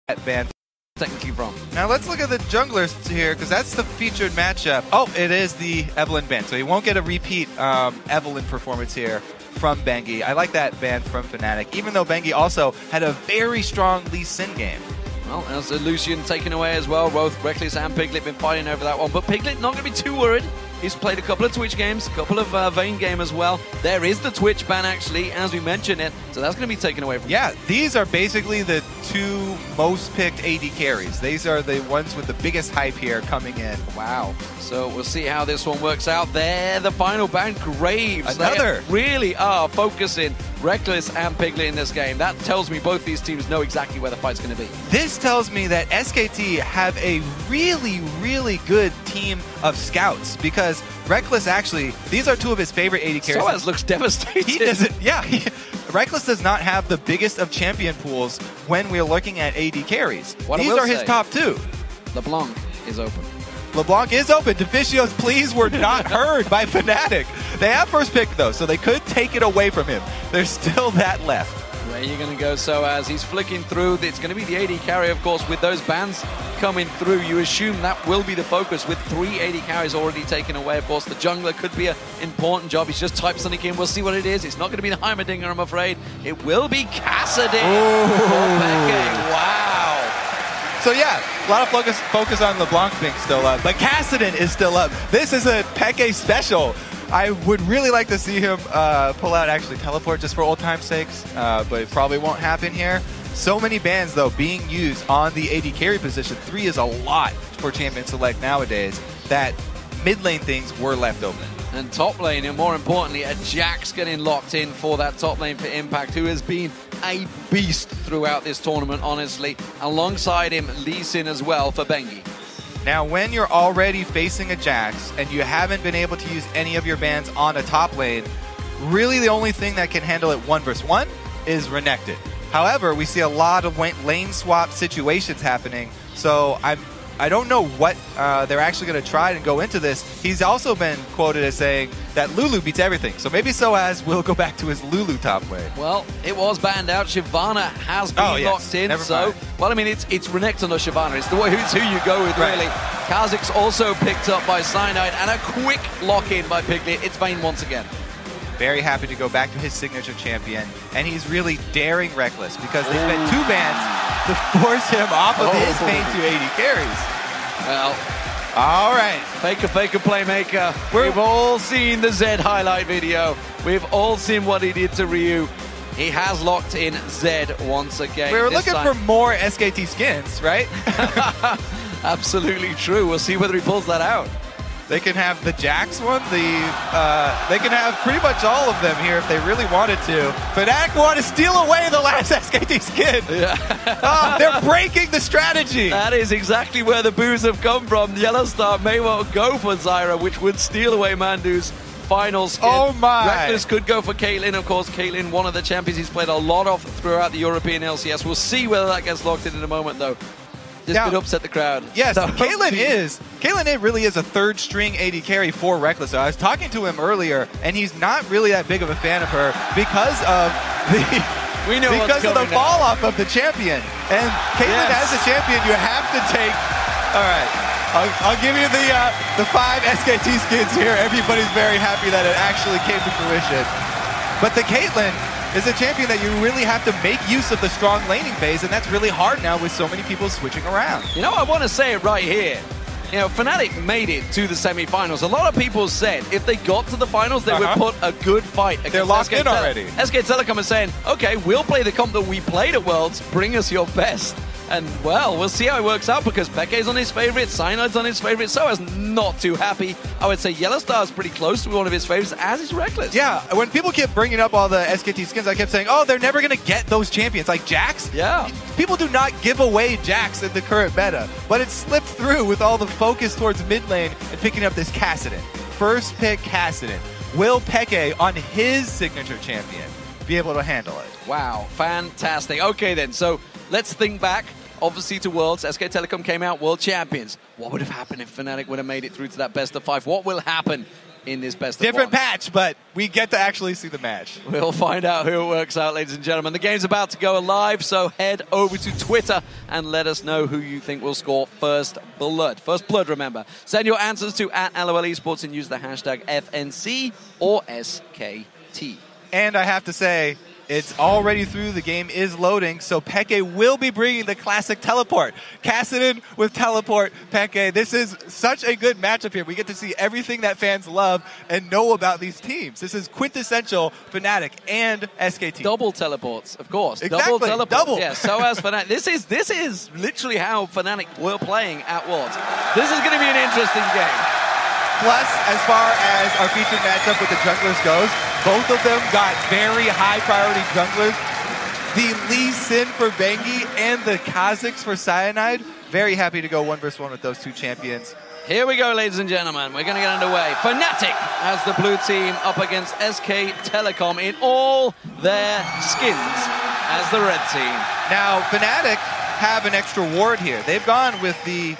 that ban technically from. Now let's look at the junglers here, because that's the featured matchup. Oh, it is the Evelynn ban, so he won't get a repeat Evelynn performance here from Bengi. I like that ban from Fnatic, even though Bengi also had a very strong Lee Sin game. Well, there's a Lucian taken away as well. Both Reckless and Piglet been fighting over that one, but Piglet not going to be too worried. He's played a couple of Twitch games, a couple of Vayne game as well. There is the Twitch ban, actually, as we mentioned it, so that's going to be taken away from Yeah, these are basically the two most picked AD carries. These are the ones with the biggest hype here coming in. Wow. So we'll see how this one works out. There, the final ban, Graves. Another. They really are focusing Reckless and Piglet in this game. That tells me both these teams know exactly where the fight's going to be. This tells me that SKT have a really, really good team of scouts, because Reckless actually, these are two of his favorite AD carries. Soaz looks devastated. He doesn't, yeah. Reckless does not have the biggest of champion pools when we're looking at AD carries. These are his top two. LeBlanc is open. LeBlanc is open. Deficio's pleas were not heard by Fnatic. They have first pick, though, so they could take it away from him. There's still that left. Where are you going to go, Soaz? He's flicking through. It's going to be the AD carry, of course, with those bans coming through. You assume that will be the focus, with 3 AD carries already taken away. Of course, the jungler could be an important job. He's just typed something in. We'll see what it is. It's not going to be the Heimerdinger, I'm afraid. It will be Cassidy. Wow. So yeah, a lot of focus on LeBlanc being still up, but Kassadin is still up. This is a Peke special. I would really like to see him pull out actually teleport just for old time's sakes, but it probably won't happen here. So many bans, though, being used on the AD carry position. 3 is a lot for Champion Select nowadays, that mid lane things were left open. And top lane, and more importantly, a Jax getting locked in for that top lane for Impact, who has been a beast throughout this tournament, honestly. Alongside him, Lee Sin as well for Bengi. Now, when you're already facing a Jax and you haven't been able to use any of your bans on a top lane, really the only thing that can handle it 1 versus 1 is Renekton. However, we see a lot of lane swap situations happening, so I don't know what they're actually going to try and go into this. He's also been quoted as saying that Lulu beats everything, so maybe Soaz will go back to his Lulu top lane. Well, it was banned out. Shyvana has been locked in, so well, I mean, it's Renekton or Shyvana. It's who you go with, really. Kha'Zix also picked up by Cyanide, and a quick lock-in by Piglet. It's Vayne once again. Very happy to go back to his signature champion, and he's really daring Reckless, because they spent 2 bans to force him off of his main 2 AD carries. Well, all right. Faker, playmaker. We've all seen the Zed highlight video. We've all seen what he did to Ryu. He has locked in Zed once again. We were looking for more SKT skins, right? Absolutely true. We'll see whether he pulls that out. They can have the Jax one. They can have pretty much all of them here if they really wanted to. But Fnatic want to steal away the last SKT skin. Yeah. They're breaking the strategy. That is exactly where the boos have come from. Yellowstar may well go for Zyra, which would steal away Mandu's final skin. Oh my. Reckless could go for Caitlyn. Of course, Caitlyn, one of the champions he's played a lot of throughout the European LCS. We'll see whether that gets locked in a moment, though. This could upset the crowd. Yes, Caitlyn really is a 3rd string AD carry for Reckless. So I was talking to him earlier, and he's not really that big of a fan of her because of the fall off of the champion. And Caitlyn as a champion, you have to take. All right, I'll give you the 5 SKT skins here. Everybody's very happy that it actually came to fruition. But the Caitlyn is a champion that you really have to make use of the strong laning phase, and that's really hard now with so many people switching around. You know, I want to say it right here. You know, Fnatic made it to the semi-finals. A lot of people said if they got to the finals, they would put a good fight against They're locked in already. SK Telecom is saying, okay, we'll play the comp that we played at Worlds. Bring us your best. And, well, we'll see how it works out, because Peke's on his favorite, Cyanide's on his favorite, Soaz not too happy. I would say Yellowstar's pretty close to one of his favorites, as is Reckless. Yeah, when people kept bringing up all the SKT skins, I kept saying, oh, they're never going to get those champions. Like Jax? Yeah. People do not give away Jax in the current meta, but it slipped through with all the focus towards mid lane and picking up this Kassadin. First pick Kassadin. Will Peke, on his signature champion, be able to handle it? Wow, fantastic. Okay, then, so let's think back. Obviously to Worlds, SK Telecom came out world champions. What would have happened if Fnatic would have made it through to that best of 5? What will happen in this best Different of one. patch, but we get to actually see the match. We'll find out who it works out, ladies and gentlemen. The game's about to go live, so head over to Twitter and let us know who you think will score first blood. First blood, remember. Send your answers to @LOL Esports and use the hashtag FNC or SKT. And I have to say, it's already through. The game is loading, so Peke will be bringing the classic teleport. Kassadin with teleport, Peke. This is such a good matchup here. We get to see everything that fans love and know about these teams. This is quintessential Fnatic and SKT. Double teleports, of course. Exactly. Double teleports. Double. Yeah, so as Fnatic. This is literally how Fnatic were playing at Worlds. This is going to be an interesting game. Plus, as far as our featured matchup with the junglers goes, both of them got very high priority junglers. The Lee Sin for Bengi and the Kazakhs for Cyanide. Very happy to go 1 versus 1 with those two champions. Here we go, ladies and gentlemen. We're going to get underway. Fnatic as the blue team up against SK Telecom in all their skins as the red team. Now, Fnatic have an extra ward here. They've gone with the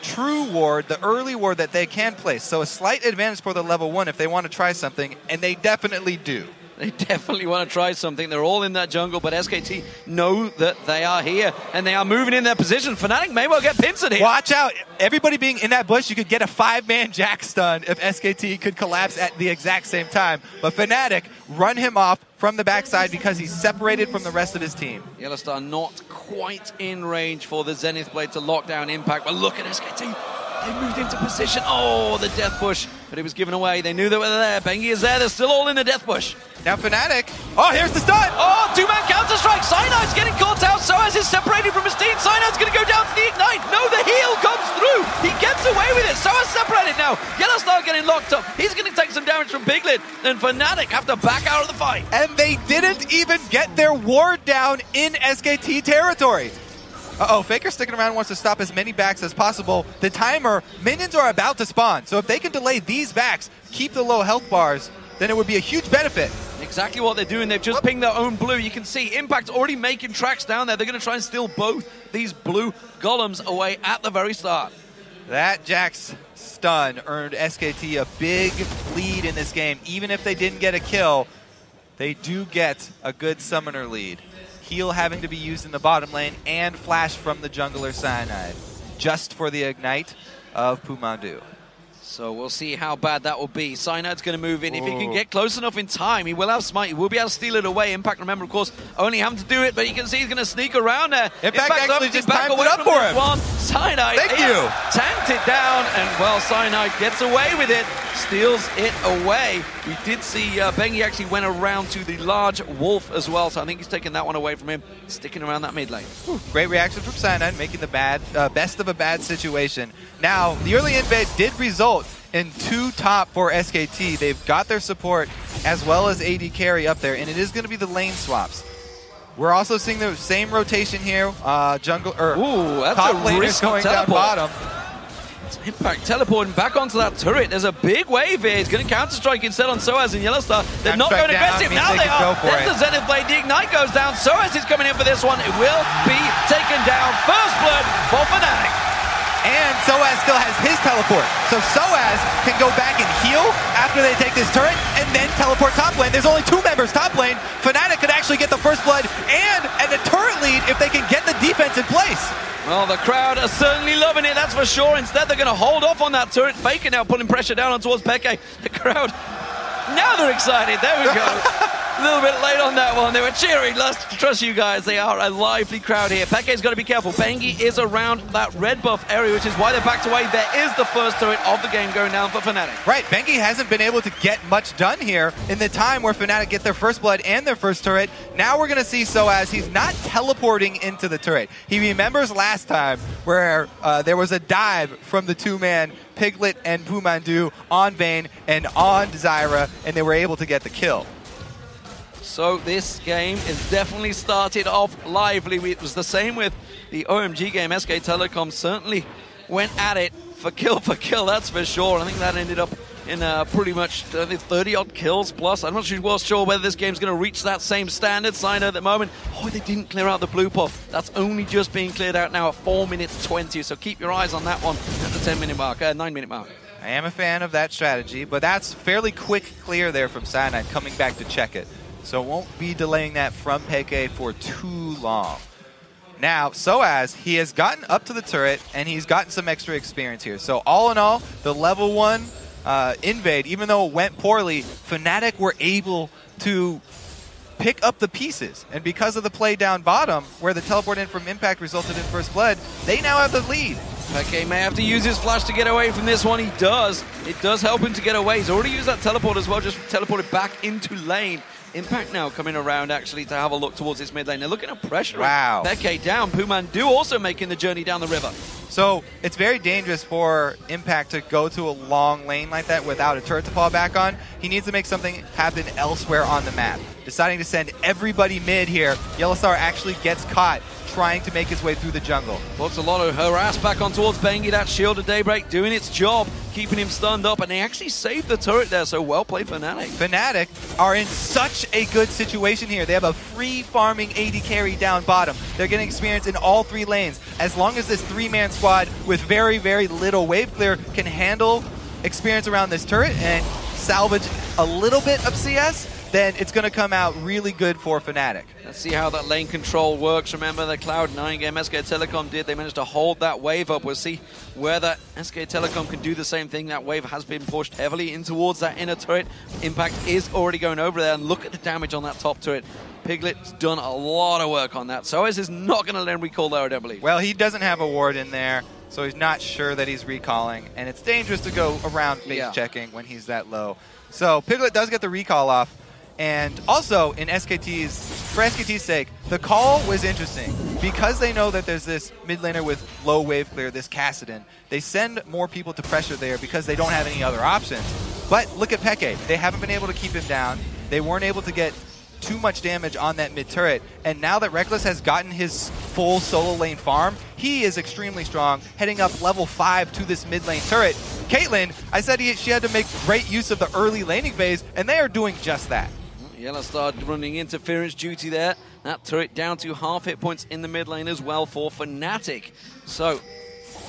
true ward, the early ward that they can place. So a slight advantage for the level 1 if they want to try something, and they definitely do. They definitely want to try something. They're all in that jungle, but SKT know that they are here, and they are moving in their position. Fnatic may well get pincered here. Watch out. Everybody being in that bush, you could get a 5-man Jack stun if SKT could collapse at the exact same time. But Fnatic run him off from the backside because he's separated from the rest of his team. Yellowstar not quite in range for the Zenith Blade to lock down Impact, but look at SKT. They moved into position. Oh, the death bush, but it was given away. They knew they were there. Bengi is there. They're still all in the death bush. Now Fnatic. Oh, here's the stun. Oh, 2-man counter-strike. Cynide's getting caught out. Soaz is separated from his team. Cynide's going to go down to the Ignite. No, the heal comes through. He gets away with it. Soaz separated now. Yellowstar getting locked up. He's going to take some damage from Piglet. And Fnatic have to back out of the fight. And they didn't even get their ward down in SKT territory. Uh-oh, Faker sticking around wants to stop as many backs as possible. The timer, minions are about to spawn. So if they can delay these backs, keep the low health bars, then it would be a huge benefit. Exactly what they're doing. They've just pinged their own blue. You can see Impact already making tracks down there. They're going to try and steal both these blue golems away at the very start. That Jack's stun earned SKT a big lead in this game. Even if they didn't get a kill, they do get a good summoner lead. Heal having to be used in the bottom lane and flash from the jungler Cyanide just for the ignite of Pumandu. So we'll see how bad that will be. Cynide's going to move in. If he can get close enough in time, he will have smite. He will be able to steal it away. Impact, remember, of course, only having to do it, but you can see he's going to sneak around there. Impact actually just timed it up for him. Cyanide tanked it down, and, well, Cyanide gets away with it, steals it away. We did see Bengi actually went around to the large wolf as well, so I think he's taking that one away from him, sticking around that mid lane. Great reaction from Cyanide, making the best of a bad situation. Now, the early invade did result in 2 top for SKT. They've got their support as well as AD carry up there, and it is going to be the lane swaps. We're also seeing the same rotation here. Jungle that's top a laners going down bottom. Impact teleporting back onto that turret. There's a big wave here. He's going to counter-strike instead on Soaz and Yellowstar. They're not going aggressive. Now they are. There's the Zenith Blade. The Ignite goes down. Soaz is coming in for this one. It will be taken down. First blood for Fnatic. And Soaz still has his teleport. So Soaz can go back and heal after they take this turret and then teleport top lane. There's only 2 members top lane. Fnatic could actually get the first blood and a turret lead if they can get the defense in place. Well, the crowd are certainly loving it, that's for sure. Instead, they're going to hold off on that turret. Faker now putting pressure down on towards Peke. The crowd, now they're excited. There we go. A little bit late on that one. They were cheering. Let's trust you guys. They are a lively crowd here. Peke's got to be careful. Bengi is around that red buff area, which is why they're backed away. There is the first turret of the game going down for Fnatic. Right. Bengi hasn't been able to get much done here in the time where Fnatic get their first blood and their first turret. Now we're going to see Soaz. He's not teleporting into the turret. He remembers last time where there was a dive from the 2-man Piglet and Pumandu on Vayne and on Zyra, and they were able to get the kill. So this game is definitely started off lively. It was the same with the OMG game. SK Telecom certainly went at it for kill, that's for sure. I think that ended up in pretty much 30-odd kills plus. I'm not sure whether this game's going to reach that same standard. Sign at the moment. Oh, they didn't clear out the blue puff. That's only just being cleared out now at 4 minutes 20. So keep your eyes on that one at the 10-minute mark, 9-minute mark. I am a fan of that strategy, but that's fairly quick clear there from Cyanide coming back to check it. So it won't be delaying that from Peke for too long. Now, Soaz, he has gotten up to the turret, and he's gotten some extra experience here. So all in all, the level 1 invade, even though it went poorly, Fnatic were able to pick up the pieces. And because of the play down bottom, where the teleport in from Impact resulted in first blood, they now have the lead. Peke may have to use his flash to get away from this one. He does. It does help him to get away. He's already used that teleport as well, just teleported back into lane. Impact now coming around actually to have a look towards this mid lane. They're looking at pressure. Wow. Peke down. Pumandu also making the journey down the river. So it's very dangerous for Impact to go to a long lane like that without a turret to fall back on. He needs to make something happen elsewhere on the map. Deciding to send everybody mid here, Yellowstar actually gets caught trying to make his way through the jungle. Puts a lot of harass back on towards Bengi. That shield of Daybreak doing its job, keeping him stunned up, and they actually saved the turret there, so well played Fnatic. Fnatic are in such a good situation here. They have a free farming AD carry down bottom. They're getting experience in all 3 lanes. As long as this 3-man squad with very, very little wave clear can handle experience around this turret and salvage a little bit of CS, then it's going to come out really good for Fnatic. Let's see how that lane control works. Remember the Cloud9 game SK Telecom did. They managed to hold that wave up. We'll see whether SK Telecom can do the same thing. That wave has been pushed heavily in towards that inner turret. Impact is already going over there, and look at the damage on that top turret. Piglet's done a lot of work on that. Soaz is not going to let him recall there, I don't believe. Well, he doesn't have a ward in there, so he's not sure that he's recalling, and it's dangerous to go around base checking when he's that low. So Piglet does get the recall off. And also, for SKT's sake, the call was interesting. Because they know that there's this mid laner with low wave clear, this Kassadin, they send more people to pressure there because they don't have any other options. But look at Peke. They haven't been able to keep him down. They weren't able to get too much damage on that mid turret. And now that Rekkles has gotten his full solo lane farm, he is extremely strong, heading up level 5 to this mid lane turret. Caitlyn, I said she had to make great use of the early laning phase, and they are doing just that. Yellowstar running interference duty there. That turret down to half hit points in the mid lane as well for Fnatic. So,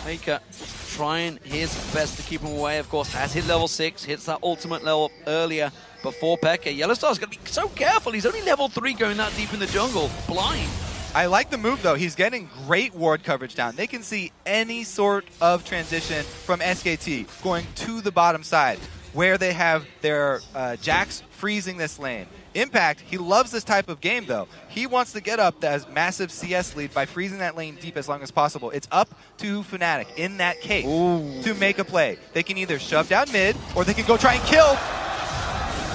Faker trying his best to keep him away. Of course, has hit level 6, hits that ultimate level earlier before Peke. Yellowstar's going to be so careful. He's only level 3 going that deep in the jungle. Blind. I like the move, though. He's getting great ward coverage down. They can see any sort of transition from SKT going to the bottom side, where they have their Jax freezing this lane. Impact, he loves this type of game, though. He wants to get up that massive CS lead by freezing that lane deep as long as possible. It's up to Fnatic in that case to make a play. They can either shove down mid, or they can go try and kill.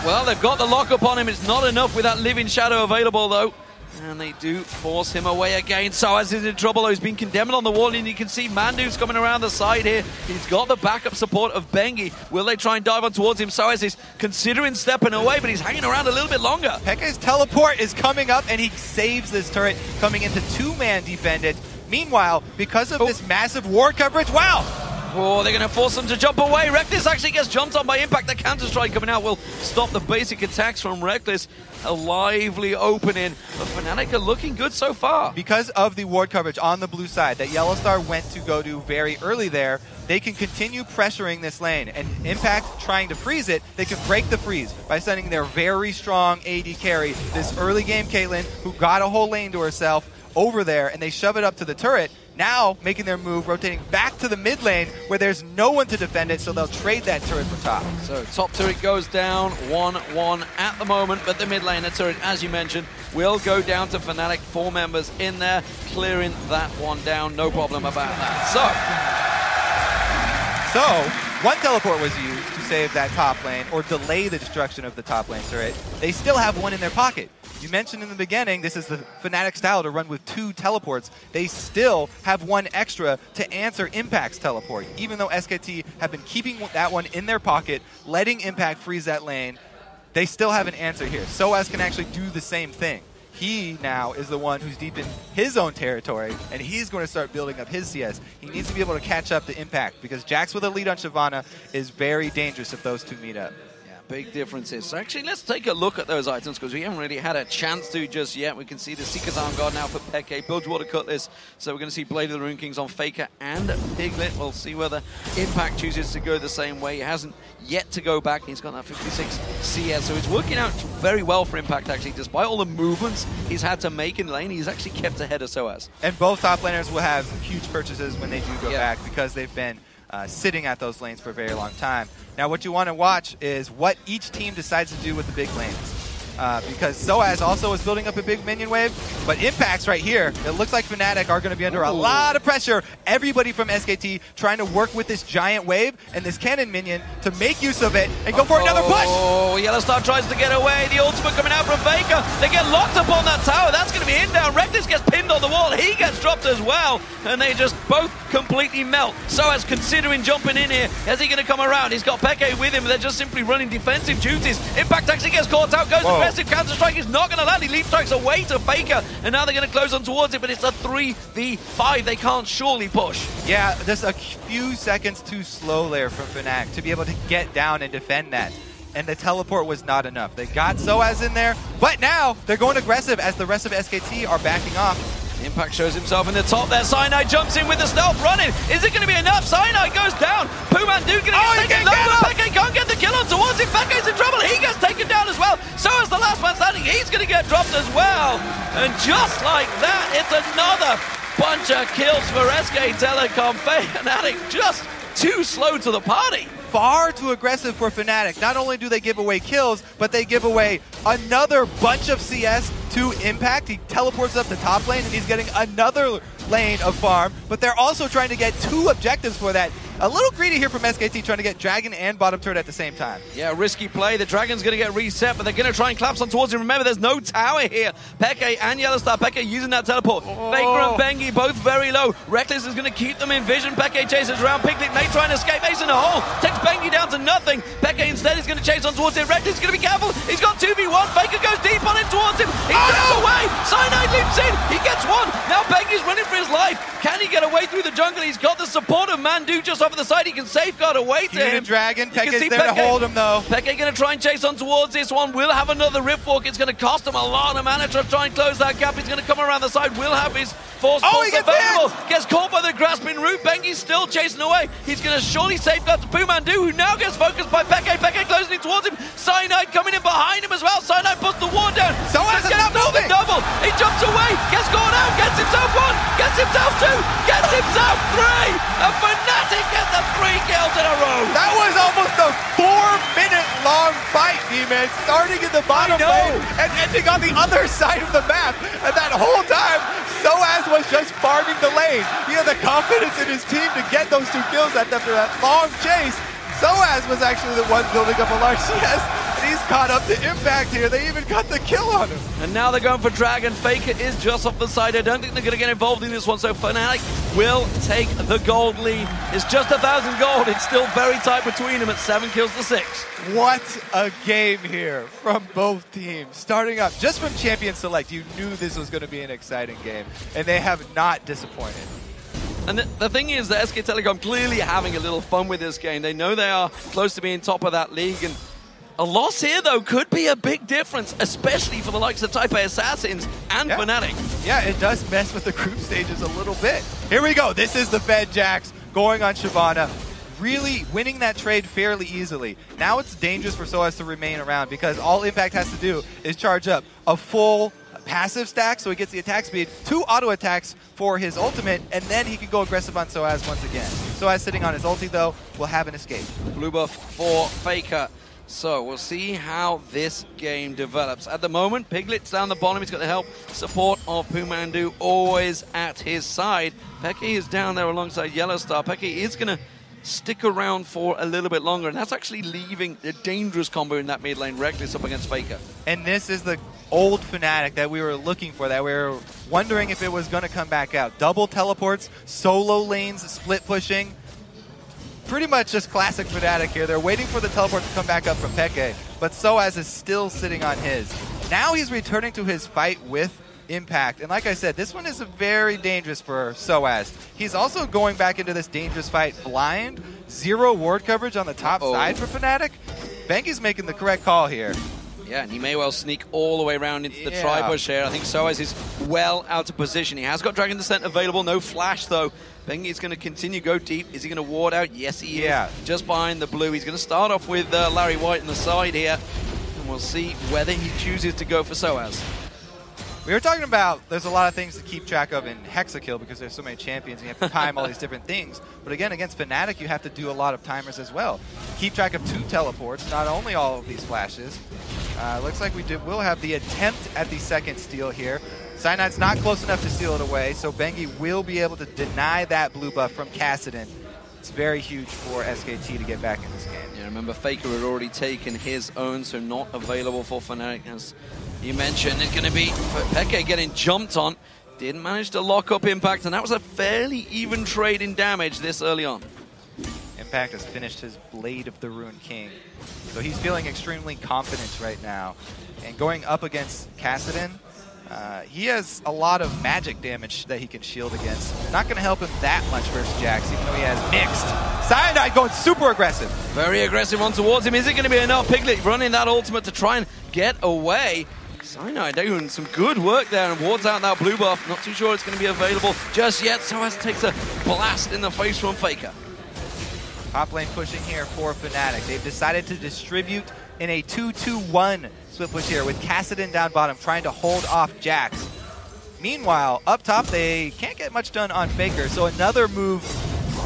Well, they've got the lock-up on him. It's not enough with that Living Shadow available, though. And they do force him away again. Soaz is in trouble, though. He's been condemned on the wall, and you can see Mandu's coming around the side here. He's got the backup support of Bengi. Will they try and dive on towards him? Soaz is considering stepping away, but he's hanging around a little bit longer. Peke's teleport is coming up, and he saves this turret, coming into 2-man defended. Meanwhile, because of this massive ward coverage, wow! Oh, they're going to force them to jump away. Rekkles actually gets jumped on by Impact. The counter-strike coming out will stop the basic attacks from Rekkles. A lively opening. But Fnatic are looking good so far. Because of the ward coverage on the blue side that Yellowstar went to go to very early there, they can continue pressuring this lane. And Impact trying to freeze it, they can break the freeze by sending their very strong AD carry, this early game Caitlyn, who got a whole lane to herself, over there, and they shove it up to the turret. Now making their move, rotating back to the mid lane where there's no one to defend it, so they'll trade that turret for top. So top turret goes down 1-1 at the moment, but the mid laner turret, as you mentioned, will go down to Fnatic. 4 members in there, clearing that one down. No problem about that. So one teleport was used to save that top lane or delay the destruction of the top lane turret. They still have one in their pocket. You mentioned in the beginning, this is the Fnatic style to run with 2 teleports. They still have 1 extra to answer Impact's teleport. Even though SKT have been keeping that one in their pocket, letting Impact freeze that lane, they still have an answer here. Soaz can actually do the same thing. He now is the one who's deep in his own territory, and he's going to start building up his CS. He needs to be able to catch up to Impact, because Jax with a lead on Shyvana is very dangerous if those two meet up. big difference is. So actually, let's take a look at those items because we haven't really had a chance to just yet. We can see the Seeker's Arm Guard now for Peke, Bilgewater Cutlass. So we're going to see Blade of the Rune Kings on Faker and Piglet. We'll see whether Impact chooses to go the same way. He hasn't yet to go back. He's got that 56 CS, so it's working out very well for Impact actually. Despite all the movements he's had to make in lane, he's actually kept ahead of SOAS. And both top laners will have huge purchases when they do go back because they've been sitting at those lanes for a very long time. Now what you want to watch is what each team decides to do with the big lanes. Because SOAS also is building up a big minion wave, but Impact's right here. It looks like Fnatic are going to be under a lot of pressure. Everybody from SKT trying to work with this giant wave and this cannon minion to make use of it and go for another push. Oh, Yellowstar tries to get away. The ultimate coming out from Faker. They get locked up on that tower. That's going to be in down. Reckless gets pinned on the wall. He gets dropped as well. And they just both completely melt. SOAS considering jumping in here. Is he going to come around? He's got Peke with him. They're just simply running defensive duties. Impact actually gets caught out. Goes aggressive. Counter-strike is not going to land. He leap strikes away to Faker. And now they're going to close on towards it. But it's a 3v5. They can't surely push. Yeah, just a few seconds too slow there from Fnatic to be able to get down and defend that. And the teleport was not enough. They got SOAS in there, but now they're going aggressive as the rest of SKT are backing off. Impact shows himself in the top there. Cyanide jumps in with the stealth running. Is it going to be enough? Cyanide goes down. Pumandu going to get taken low, but Peke can't get the kill on towards him. Peke's in trouble. He gets taken down as well. So is the last man standing. He's going to get dropped as well. And just like that, it's another bunch of kills for SK Telecom. Fnatic just too slow to the party. Far too aggressive for Fnatic. Not only do they give away kills, but they give away another bunch of CS to Impact. He teleports up the top lane and he's getting another lane of farm, but they're also trying to get 2 objectives for that. A little greedy here from SKT trying to get Dragon and bottom turret at the same time. Yeah, risky play. The Dragon's going to get reset, but they're going to try and collapse on towards him. Remember, there's no tower here. Peke and Yellowstar. Peke using that teleport. Faker and Bengi both very low. Reckless is going to keep them in vision. Peke chases around. Piglet may try and escape. Ace in the hole. Takes Bengi down to nothing. Peke instead is going to chase on towards him. Reckless is going to be careful. He's got 2v1. Faker goes deep on him towards him. He gets away. Cyanide leaps in. He gets one. Now Bengi's running for his life. Can he get away through the jungle? He's got the support of Mandu just over the side. He can safeguard away to him. Dragon. Peke's there to hold him though. Peke going to try and chase on towards this one. Will have another Rift Walk. It's going to cost him a lot of mana to try and close that gap. He's going to come around the side. Will have his force available. Gets caught by the grasping root. Bengi's still chasing away. He's going to surely safeguard to Pumandu, who now gets focused by Peke. Peke closing towards him. Cyanide coming in behind him as well. Cyanide puts the ward down. SOAS is not moving. Double. He jumps away. Gets caught out. Gets himself 1. Gets himself 2. Gets himself 3. And Fnatic gets the 3 kills in a row. That was almost a 4-minute long fight, D-Man, starting in the bottom lane and ending on the other side of the map. And that whole time, SOAS was just farming the lane. He had the confidence in his team to get those 2 kills after that long chase. SOAS was actually the one building up a large CS, and he's caught up to Impact here. They even got the kill on him. And now they're going for Dragon. Faker is just off the side. I don't think they're going to get involved in this one, so Fnatic will take the gold lead. It's just 1,000 gold. It's still very tight between them at 7 kills to 6. What a game here from both teams. Starting up just from Champion Select, you knew this was going to be an exciting game, and they have not disappointed. And the thing is that SK Telecom clearly having a little fun with this game. They know they are close to being top of that league, and a loss here, though, could be a big difference, especially for the likes of Type A Assassins and Fnatic. Yeah, it does mess with the group stages a little bit. Here we go. This is the Fed Jax going on Shyvana, really winning that trade fairly easily. Now it's dangerous for SOAS to remain around because all Impact has to do is charge up a full passive stack so he gets the attack speed, 2 auto attacks for his ultimate, and then he can go aggressive on SOAS once again. SOAS sitting on his ulti though will have an escape. Blue buff for Faker. So we'll see how this game develops. At the moment, Piglet's down the bottom. He's got the help, support of Pumandu always at his side. Peke is down there alongside Yellowstar. Peke is going to stick around for a little bit longer, and that's actually leaving a dangerous combo in that mid lane, Reckless up against Faker. And this is the old Fnatic that we were looking for, that we were wondering if it was going to come back out. Double teleports, solo lanes, split pushing. Pretty much just classic Fnatic here. They're waiting for the teleport to come back up from Peke, but SOAS is still sitting on his. Now he's returning to his fight with Impact, and like I said, this one is very dangerous for SOAS. He's also going back into this dangerous fight blind, 0 ward coverage on the top side for Fnatic. Bengi's making the correct call here. Yeah, and he may well sneak all the way around into the tri-bush here. I think Soaz is well out of position. He has got Dragon Descent available. No flash, though. Bengi is going to continue to go deep. Is he going to ward out? Yes, he is. Just behind the blue. He's going to start off with Larry White on the side here. And we'll see whether he chooses to go for Soaz. We were talking about there's a lot of things to keep track of in Hexakill because there's so many champions and you have to time all these different things. But again, against Fnatic, you have to do a lot of timers as well. Keep track of 2 teleports, not only all of these flashes. Looks like we'll have the attempt at the second steal here. Cyanide's not close enough to steal it away, so Bengi will be able to deny that blue buff from Kassadin. It's very huge for SKT to get back in this game. Yeah, remember, Faker had already taken his own, so not available for Fnatic. As you mentioned, it's going to be Peke getting jumped on. Didn't manage to lock up Impact, and that was a fairly even trade in damage this early on. Impact has finished his Blade of the Ruined King, so he's feeling extremely confident right now. And going up against Kassadin, he has a lot of magic damage that he can shield against. Not going to help him that much versus Jax, even though he has mixed. Cyanide going super aggressive. Very aggressive on towards him. Is it going to be enough? Piglet running that ultimate to try and get away. Cyanide doing some good work there and wards out that blue buff. Not too sure it's going to be available just yet. Soaz takes a blast in the face from Faker. Top lane pushing here for Fnatic. They've decided to distribute in a 2-2-1 split push here with Kassadin down bottom trying to hold off Jax. Meanwhile, up top, they can't get much done on Faker, so another move,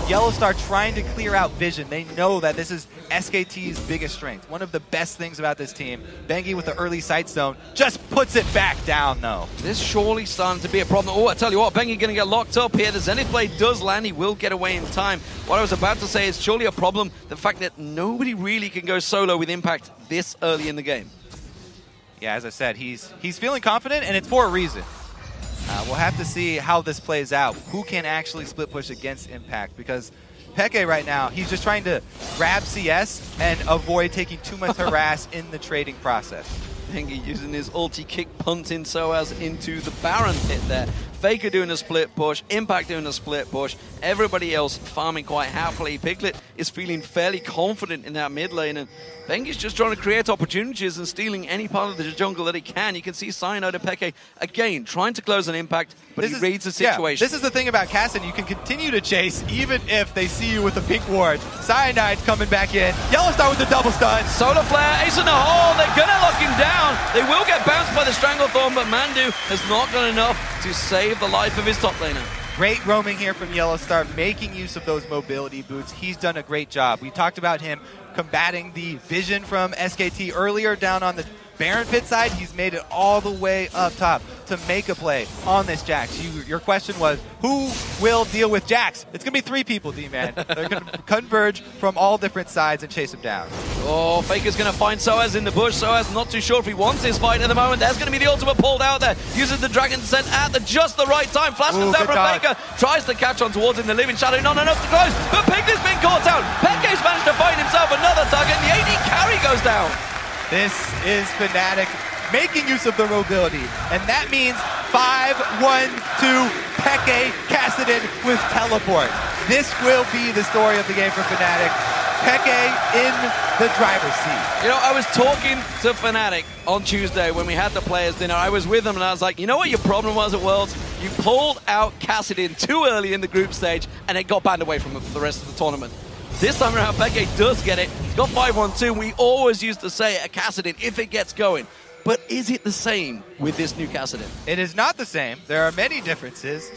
Yellowstar trying to clear out vision. They know that this is SKT's biggest strength. One of the best things about this team, Bengi with the early sight zone, just puts it back down, though. This surely starting to be a problem. Oh, I tell you what, Bengi going to get locked up here. The Zenith Blade does land. He will get away in time. What I was about to say is surely a problem, the fact that nobody really can go solo with Impact this early in the game. Yeah, as I said, he's feeling confident, and it's for a reason. We'll have to see how this plays out. Who can actually split push against Impact? Because Peke right now, he's just trying to grab CS and avoid taking too much harass in the trading process. Bengi using his ulti kick, punting Soaz into the Baron pit there. Faker doing a split push, Impact doing a split push, everybody else farming quite happily. Piglet is feeling fairly confident in that mid lane, and Bengi's just trying to create opportunities and stealing any part of the jungle that he can. You can see Cyanide and Peke, again, trying to close an Impact, but he reads the situation. Yeah, this is the thing about Kassadin. You can continue to chase even if they see you with the pink ward. Cyanide's coming back in. Yellowstar with the double stun. Solar Flare, ace in the hole. They're going to lock him down. They will get bounced by the Stranglethorn, but Mandu has not done enough to save the life of his top laner. Great roaming here from Yellowstar, making use of those mobility boots. He's done a great job. We talked about him combating the vision from SKT earlier down on the Baron pit side. He's made it all the way up top to make a play on this Jax. Your question was, who will deal with Jax? It's going to be 3 people, D-Man. They're going to converge from all different sides and chase him down. Oh, Faker's going to find Soaz in the bush. Soaz not too sure if he wants this fight at the moment. There's going to be the ultimate pulled out there. Uses the Dragon Descent at just the right time. Flash comes down from Faker. Tries to catch on towards him. The Living Shadow not enough to close. But Piglet's been caught out. Peke's managed to find himself another target. The AD carry goes down. This is Fnatic making use of their mobility, and that means 5-1-2 Peke Kassadin with teleport. This will be the story of the game for Fnatic. Peke in the driver's seat. You know, I was talking to Fnatic on Tuesday when we had the players dinner. I was with them and I was like, you know what your problem was at Worlds? You pulled out Kassadin too early in the group stage and it got banned away from the rest of the tournament. This time around, Peke does get it. He's got 5-1-2. We always used to say at Kassadin, if it gets going. But is it the same with this new Kassadin? It is not the same. There are many differences.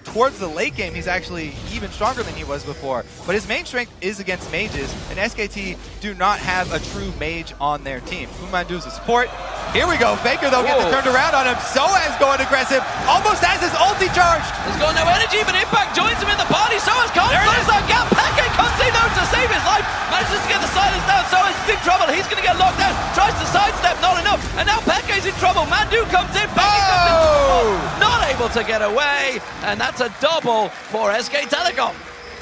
Towards the late game, he's actually even stronger than he was before. But his main strength is against mages, and SKT do not have a true mage on their team. Fumandu is a support. Here we go. Faker, though, gets it turned around on him. Soaz going aggressive. Almost has his ulti charged. He's got no energy, but Impact joins him in the party. Soaz can't close that gap. Peke comes in, though, to save his life. Manages to get the silence down. Soaz is in big trouble. He's going to get locked down. Tries to sidestep, not enough. And now Peke's in trouble. Mandu comes in. Peke comes in trouble. Not able to get away. And that's a double for SK Telecom.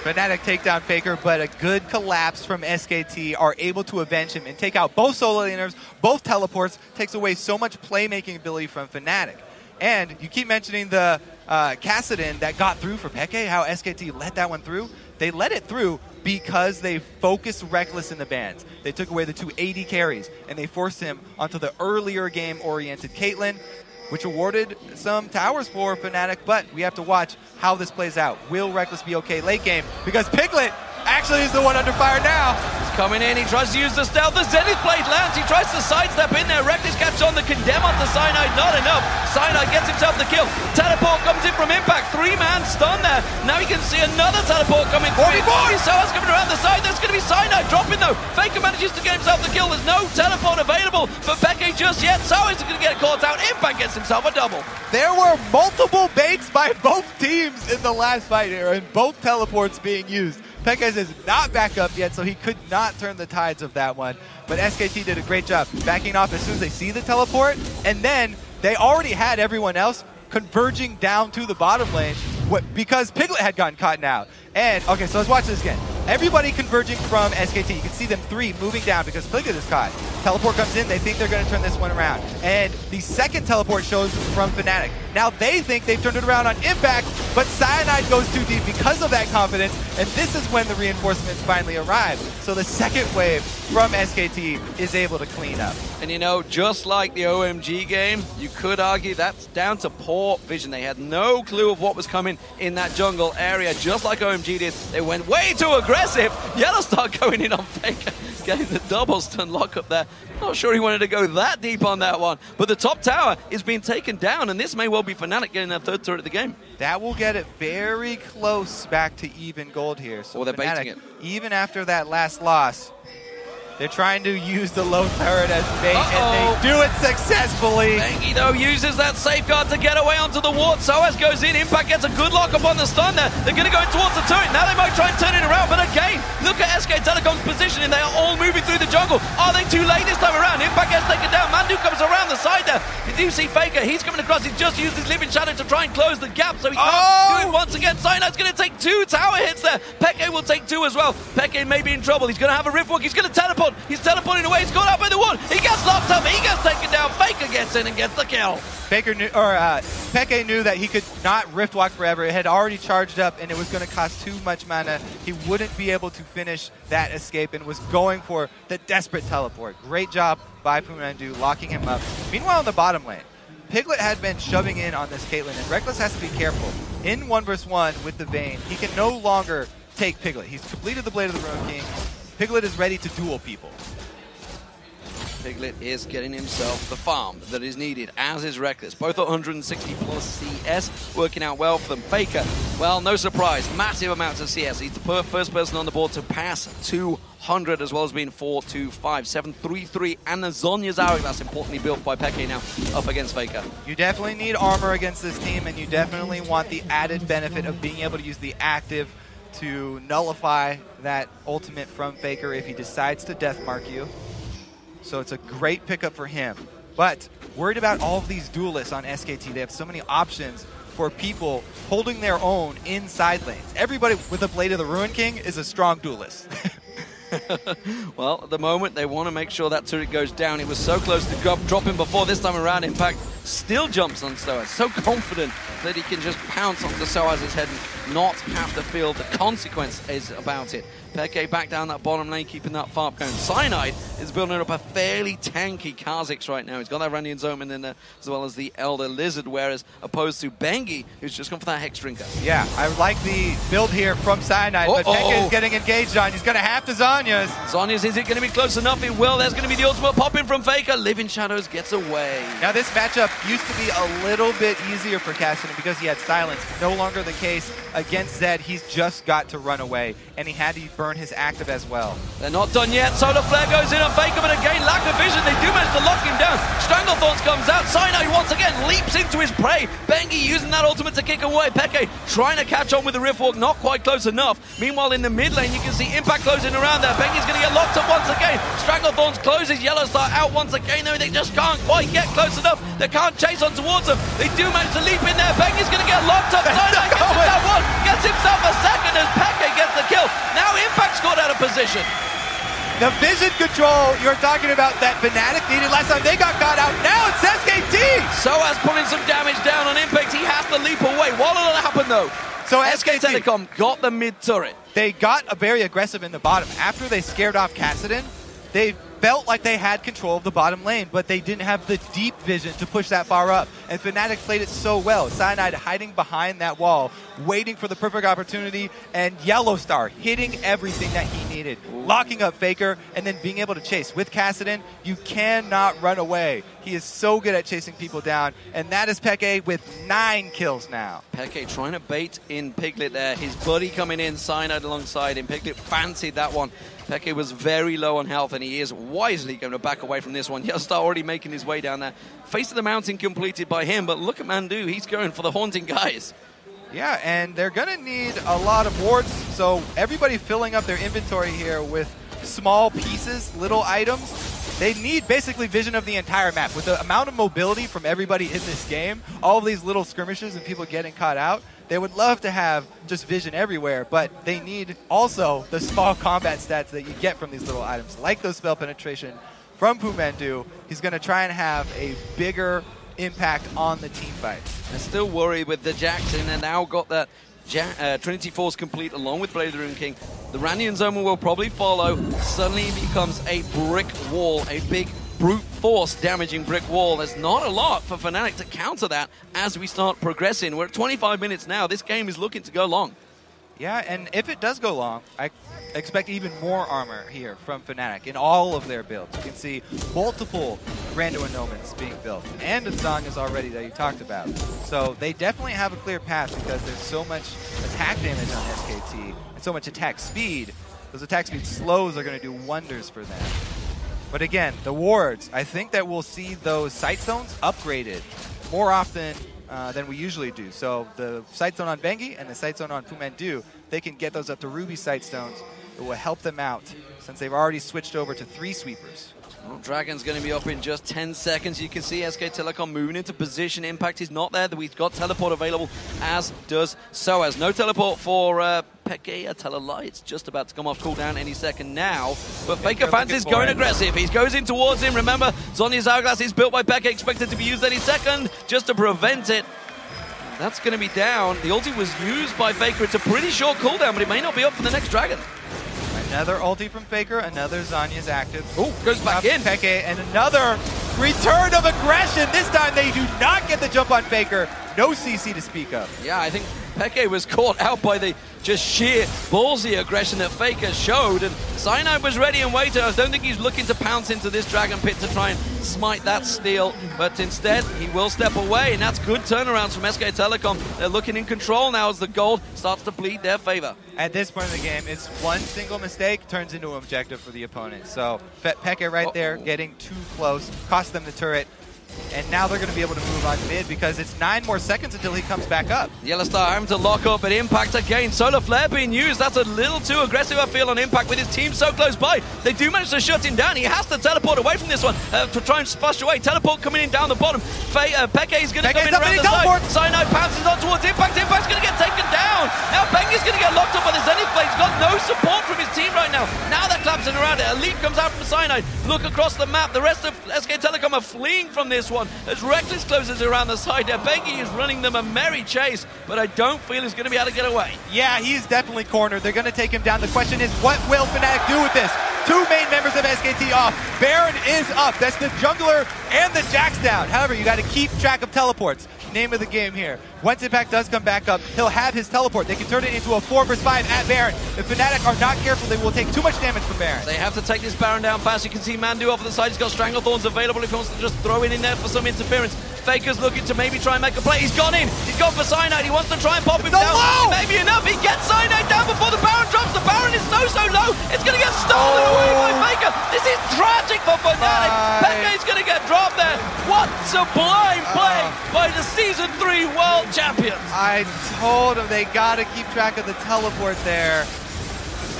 Fnatic take down Faker, but a good collapse from SKT are able to avenge him and take out both solo laners, both teleports, takes away so much playmaking ability from Fnatic. And you keep mentioning the Kassadin that got through for Peke, how SKT let that one through. They let it through because they focused Reckless in the bans. They took away the 2 AD carries, and they forced him onto the earlier game-oriented Caitlyn, which awarded some towers for Fnatic, but we have to watch how this plays out. Will Reckless be okay late game? Because Piglet actually is the one under fire now. He's coming in, he tries to use the stealth, the Zenith Blade lands, he tries to sidestep in there, Reckless catches on the condemn onto Cyanide, not enough. Cyanide gets himself the kill. Teleport comes in from Impact, 3-man stun there. Now he can see another teleport coming through. Soa's coming around the side, there's going to be Cyanide dropping though. Faker manages to get himself the kill, there's no teleport available for Peke just yet. Soa's going to get caught out, Impact gets himself a double. There were multiple baits by both teams in the last fight here, and both teleports being used. Pekka is not back up yet, so he could not turn the tides of that one. But SKT did a great job backing off as soon as they see the teleport, and then they already had everyone else converging down to the bottom lane because Piglet had gotten caught out. And, okay, so let's watch this again. Everybody converging from SKT. You can see them 3 moving down because Piglet is caught. Teleport comes in. They think they're going to turn this one around. And the second teleport shows from Fnatic. Now they think they've turned it around on Impact, but Cyanide goes too deep because of that confidence. And this is when the reinforcements finally arrive. So the second wave from SKT is able to clean up. And you know, just like the OMG game, you could argue that's down to poor vision. They had no clue of what was coming in that jungle area, just like OMG did. They went way too aggressive. Yellowstar going in on Faker, getting the double stun lock up there. Not sure he wanted to go that deep on that one. But the top tower is being taken down, and this may well be Fnatic getting their 3rd turret of the game. That will get it very close back to even gold here. So they're Fnatic, baiting it. Even after that last loss, they're trying to use the low turret as bait, and they do it successfully. Bengi, though, uses that safeguard to get away onto the ward. Soaz goes in. Impact gets a good lock up on the stun there. They're going to go towards the turret. Now they might try and turn it around, but again, look at SK Telecom's positioning. They are all moving through the jungle. Are they too late this time around? Impact gets taken down. Mandu comes around the side there. You do see Faker. He's coming across. He's just used his Living Shadow to try and close the gap, so he can't do it once again. Cyanide's going to take 2 tower hits there. Peke will take 2 as well. Peke may be in trouble. He's going to have a Riftwalk. He's going to teleport. He's teleporting away. He's caught out by the wall. He gets locked up. He gets taken down. Faker gets in and gets the kill. Peke knew that he could not Riftwalk forever. It had already charged up, and it was going to cost too much mana. He wouldn't be able to finish that escape and was going for the desperate teleport. Great job by Pumandu locking him up. Meanwhile, in the bottom lane, Piglet had been shoving in on this Caitlyn, and Reckless has to be careful. In 1 vs 1 with the Vayne, he can no longer take Piglet. He's completed the Blade of the Ruin King. Piglet is ready to duel people. Piglet is getting himself the farm that is needed, as is Reckless. Both at 160 plus CS, working out well for them. Faker, well, no surprise, massive amounts of CS. He's the first person on the board to pass 200, as well as being 4-2-5, 7-3-3, and the Zonya's Hourglass, importantly built by Peke now, up against Faker. You definitely need armor against this team, and you definitely want the added benefit of being able to use the active to nullify that ultimate from Faker if he decides to deathmark you. So it's a great pickup for him. But worried about all of these duelists on SKT. They have so many options for people holding their own in side lanes. Everybody with a Blade of the Ruin King is a strong duelist. Well, at the moment, they want to make sure that turret goes down. It was so close to dropping before. This time around, Impact still jumps on Soaz. So confident that he can just pounce onto Soaz's head and not have to feel the consequences about it. Peke back down that bottom lane, keeping that farm going. Cyanide is building up a fairly tanky Kha'Zix right now. He's got that Randian Zoman in there, as well as the Elder Lizard, whereas opposed to Bengi, who's just gone for that Hex Drinker. Yeah, I like the build here from Cyanide, but Peke is getting engaged on. He's going to have to Zhonya's. Zhonya's, is it going to be close enough? It will. There's going to be the ultimate pop in from Faker. Living Shadows gets away. Now this matchup used to be a little bit easier for Kassadin because he had silence. No longer the case against Zed. He's just got to run away, and he had to burn his active as well. They're not done yet. Solar Flare goes in on Faker, but again, lack of vision. They do manage to lock him down. Stranglethorns comes out. Cyanide once again leaps into his prey. Bengi using that ultimate to kick away. Peke trying to catch on with the Riftwalk, not quite close enough. Meanwhile, in the mid lane, you can see Impact closing around there. Bengi's going to get locked up once again. Stranglethorns closes Yellowstar out once again, though they just can't quite get close enough. They can't chase on towards them. They do manage to leap in there. Bengi's going to get locked up. Cyanide gets himself one, gets himself a second as Peke gets the kill. Now Impact's got out of position. The vision control you're talking about that Fnatic needed last time they got caught out. Now it's SKT! Soaz putting some damage down on Impact. He has to leap away. What will happen though? So SK Telecom got the mid turret. They got very aggressive in the bottom. After they scared off Kassadin, they felt like they had control of the bottom lane, but they didn't have the deep vision to push that far up. And Fnatic played it so well. Cyanide hiding behind that wall, waiting for the perfect opportunity, and Yellowstar hitting everything that he needed. Locking up Faker, and then being able to chase. With Kassadin, you cannot run away. He is so good at chasing people down, and that is Peke with 9 kills now. Peke trying to bait in Piglet there. His buddy coming in, Cyanide alongside him. Piglet fancied that one. Peke was very low on health, and he is wisely going to back away from this one. Yellowstar already making his way down there. Face of the Mountain completed by him, but look at Mandu. He's going for the Haunting guys. Yeah, and they're going to need a lot of wards, so everybody filling up their inventory here with small pieces, little items. They need basically vision of the entire map. With the amount of mobility from everybody in this game, all of these little skirmishes and people getting caught out, they would love to have just vision everywhere, but they need also the small combat stats that you get from these little items, like those spell penetration from Pumandu. He's going to try and have a bigger impact on the team fight. I'm still worried with the Jackson, and now got that Trinity Force complete along with Blade of the Rune King. The Randian Zone will probably follow. Suddenly it becomes a brick wall, a big brute force damaging brick wall. There's not a lot for Fnatic to counter that as we start progressing. We're at 25 minutes now. This game is looking to go long. Yeah, and if it does go long, I expect even more armor here from Fnatic in all of their builds. You can see multiple Rando Annulments being built, and a Zhonya's already that you talked about. So they definitely have a clear path because there's so much attack damage on SKT and so much attack speed. Those attack speed slows are going to do wonders for them. But again, the wards, I think that we'll see those sight zones upgraded more often than we usually do. So the sight zone on Bengi and the sight zone on Pumandu, they can get those up to Ruby sight stones. It will help them out since they've already switched over to 3 sweepers. Well, Dragon's going to be up in just 10 seconds. You can see SK Telecom moving into position. Impact is not there. We've got teleport available, as does Soaz. No teleport for Peke. I tell a lie. It's just about to come off cooldown any second now. But Faker fancies going aggressive. He goes in towards him. Remember, Zhonya's Hourglass is built by Peke, expected to be used any second just to prevent it. That's going to be down. The ulti was used by Faker. It's a pretty short cooldown, but it may not be up for the next Dragon. Another ulti from Faker, another Zhonya's active. Oh, goes back in. Peke, and another return of aggression. This time they do not get the jump on Faker. No CC to speak of. Yeah, I think Peke was caught out by the just sheer ballsy aggression that Faker showed, and Cyanide was ready and waiting. I don't think he's looking to pounce into this Dragon Pit to try and smite that steal, but instead he will step away, and that's good turnarounds from SK Telecom. They're looking in control now as the gold starts to bleed their favor. At this point in the game, it's one single mistake turns into an objective for the opponent. So Peke right there getting too close, cost them the turret. And now they're going to be able to move on mid because it's 9 more seconds until he comes back up. Yellowstar having to lock up, but Impact again. Solar Flare being used. That's a little too aggressive, I feel, on Impact with his team so close by. They do manage to shut him down. He has to teleport away from this one to try and spush away. Teleport coming in down the bottom. Peke is going to come in around the side. Cyanide pounces on towards Impact. Impact's going to get taken down. Now Peke's going to get locked up on the Zenith Blade. He's got no support from his team right now. Now they're collapsing around it. Elite comes out from Cyanide. Look across the map. The rest of SK Telecom are fleeing from this one as Reckless closes around the side there. Bengi is running them a merry chase, but I don't feel he's going to be able to get away. Yeah, he's definitely cornered. They're going to take him down. The question is, what will Fnatic do with this? 2 main members of SKT off. Baron is up. That's the jungler and the Jax down. However, you got to keep track of teleports. Name of the game here. Once Impact does come back up, he'll have his teleport. They can turn it into a 4 vs 5 at Baron. If Fnatic are not careful, they will take too much damage from Baron. They have to take this Baron down fast. You can see Mandu off to the side. He's got Stranglethorns available if he wants to just throw it in there for some interference. Faker's looking to maybe try and make a play. He's gone in. He's gone for Cyanide. He wants to try and pop him down. Low. Maybe enough. He gets Cyanide down before the Baron drops. The Baron is so low. It's going to get stolen away by Faker. This is tragic for Fnatic. Peke's going to get dropped there. What sublime play by the Season 3 World Champions. I told them they got to keep track of the teleport there.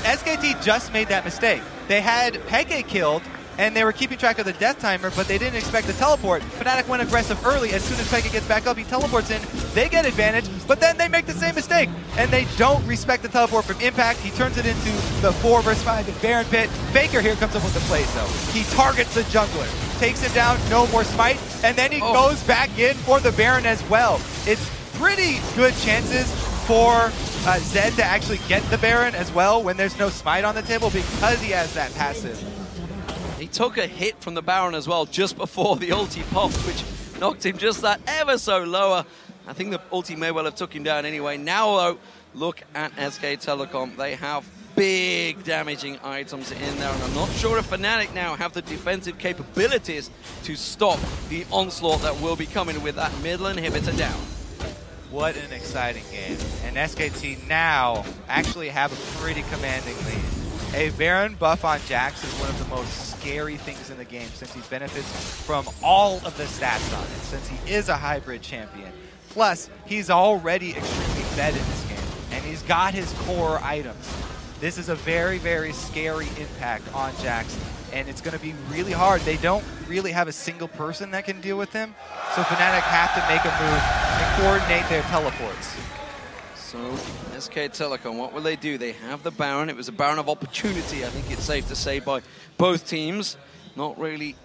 SKT just made that mistake. They had Peke killed and they were keeping track of the death timer, but they didn't expect the teleport. Fnatic went aggressive early. As soon as Pekka gets back up, he teleports in. They get advantage, but then they make the same mistake, and they don't respect the teleport from Impact. He turns it into the 4 versus 5 in Baron Pit. Faker here comes up with the plays, though. He targets the jungler, takes him down, no more smite, and then he goes back in for the Baron as well. It's pretty good chances for Zed to actually get the Baron as well when there's no smite on the table because he has that passive. He took a hit from the Baron as well just before the ulti popped, which knocked him just that ever so lower. I think the ulti may well have took him down anyway. Now, though, look at SK Telecom. They have big damaging items in there, and I'm not sure if Fnatic now have the defensive capabilities to stop the onslaught that will be coming with that middle inhibitor down. What an exciting game. And SKT now actually have a pretty commanding lead. A Baron buff on Jax is one of the most scary things in the game since he benefits from all of the stats on it, since he is a hybrid champion. Plus, he's already extremely fed in this game, and he's got his core items. This is a very, very scary impact on Jax, and it's going to be really hard. They don't really have a single person that can deal with him, so Fnatic have to make a move and coordinate their teleports. So, SK Telecom, what will they do? They have the Baron. It was a Baron of opportunity, I think it's safe to say, by both teams. Not really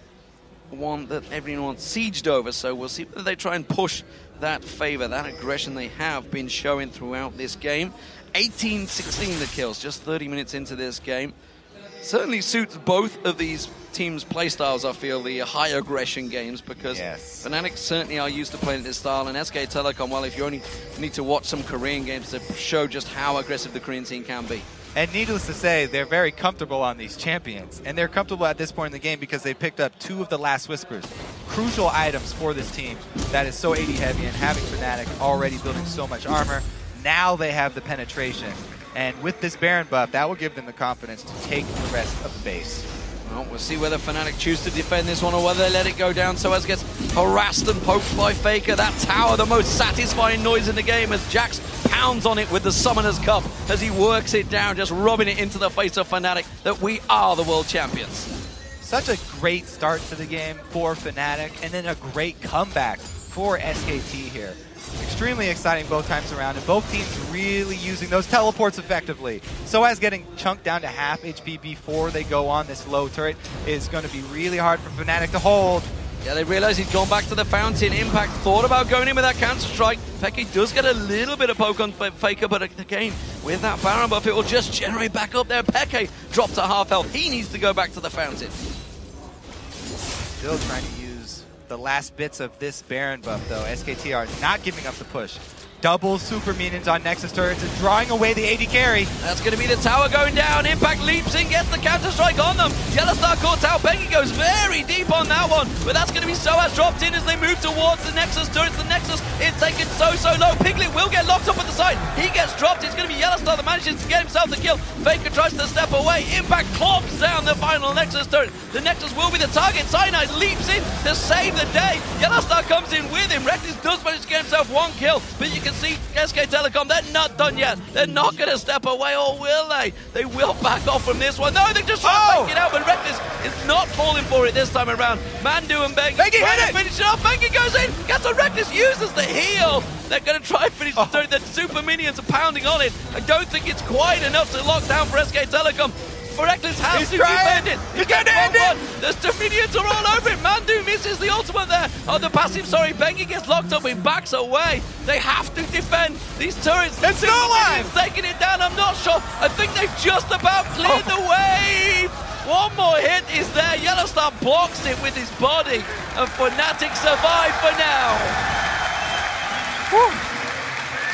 one that everyone sieged over, so we'll see whether they try and push that favor, that aggression they have been showing throughout this game. 18-16 the kills, just 30 minutes into this game. Certainly suits both of these teams' playstyles, I feel, the high aggression games, because Fnatic certainly are used to playing this style, and SK Telecom, well, if you only need to watch some Korean games to show just how aggressive the Korean scene can be. And needless to say, they're very comfortable on these champions, and they're comfortable at this point in the game because they picked up 2 of the last Whispers. Crucial items for this team that is so AD heavy, and having Fnatic already building so much armor, now they have the penetration. And with this Baron buff, that will give them the confidence to take the rest of the base. Well, we'll see whether Fnatic choose to defend this one or whether they let it go down. So as gets harassed and poked by Faker. That tower, the most satisfying noise in the game, as Jax pounds on it with the Summoner's Cup as he works it down, just rubbing it into the face of Fnatic that we are the world champions. Such a great start to the game for Fnatic, and then a great comeback for SKT here. Extremely exciting both times around, and both teams really using those teleports effectively. So as getting chunked down to half HP before they go on this low turret is going to be really hard for Fnatic to hold. Yeah, they realize he's gone back to the fountain. Impact thought about going in with that counter strike. Peke does get a little bit of poke on Faker, but again, with that Baron buff, it will just generate back up there. Peke dropped to half health. He needs to go back to the fountain. Still trying to use the last bits of this Baron buff, though. SKT are not giving up the push. Double super minions on Nexus turrets and drawing away the AD carry. That's going to be the tower going down. Impact leaps in, gets the counter-strike on them. Yellowstar caught out. Peggy goes very deep on that one, but that's going to be Soaz dropped in as they move towards the Nexus turrets. The Nexus is taken so low. Piglet will get locked up at the side. He gets dropped. It's going to be Yellowstar that manages to get himself the kill. Faker tries to step away. Impact clops down the final Nexus turret. The Nexus will be the target. Cyanide leaps in to save the day. Yellowstar comes in with him. Reckless does manage to get himself one kill, but you can see SK Telecom, they're not done yet. They're not going to step away, or will they? They will back off from this one. No, they just try to make it out, but Reckless is not falling for it this time around. Mandu and Bengi hit it! Finish it off. Bengi goes in, gets a Reckless, uses the heal. They're going to try and finish the turret. The super minions are pounding on it. I don't think it's quite enough to lock down for SK Telecom. Reckless has to defend it. He's going to end it. The minions are all over it. Mandu misses the ultimate there. Oh, the passive, sorry. Bengi gets locked up. He backs away. They have to defend these turrets. It's no line. Taking it down. I'm not sure. I think they've just about cleared the way. One more hit is there. Yellowstar blocks it with his body. And Fnatic survive for now. Whew.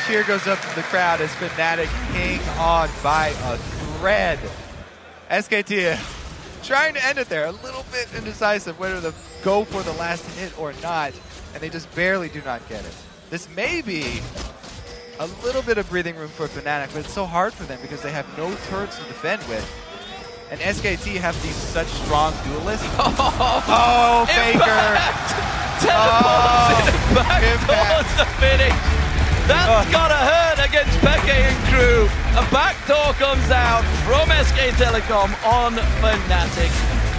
Cheer goes up to the crowd as Fnatic hang on by a thread. SKT trying to end it there, a little bit indecisive whether to go for the last hit or not, and they just barely do not get it. This may be a little bit of breathing room for Fnatic, but it's so hard for them because they have no turrets to defend with. And SKT have these such strong duelists. Oh, Faker! Teleports back towards the finish. That's gotta hurt against Peke and crew. A backdoor comes out from SK Telecom on Fnatic.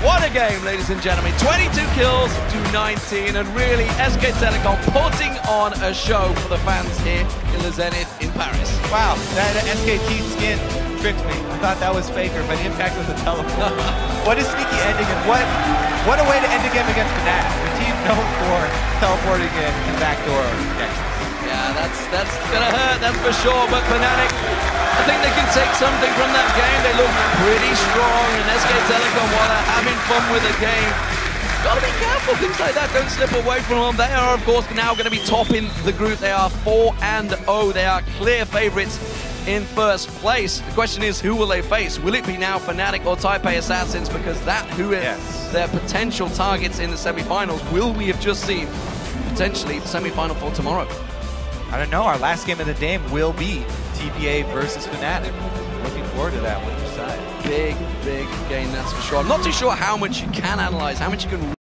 What a game, ladies and gentlemen. 22 kills to 19, and really SK Telecom putting on a show for the fans here in the Zenith in Paris. Wow, that SKT skin tricked me. I thought that was faker, but Impact was a teleport. What a sneaky ending, and what a way to end a game against Fnatic. The team known for teleporting in and backdoor exits. Yeah, that's gonna hurt, that's for sure, but Fnatic, I think they can take something from that game. They look pretty strong, and SK Telecom, while they're having fun with the game, gotta be careful, things like that don't slip away from them. They are, of course, now gonna be top in the group. They are 4-0, they are clear favorites in first place. The question is, who will they face? Will it be now Fnatic or Taipei Assassins? Because that who is their potential targets in the semi-finals. Will we have just seen potentially the semi-final for tomorrow? I don't know. Our last game of the day will be TPA versus Fnatic. Looking forward to that one. Big game, that's for sure. I'm not too sure how much you can analyze, how much you can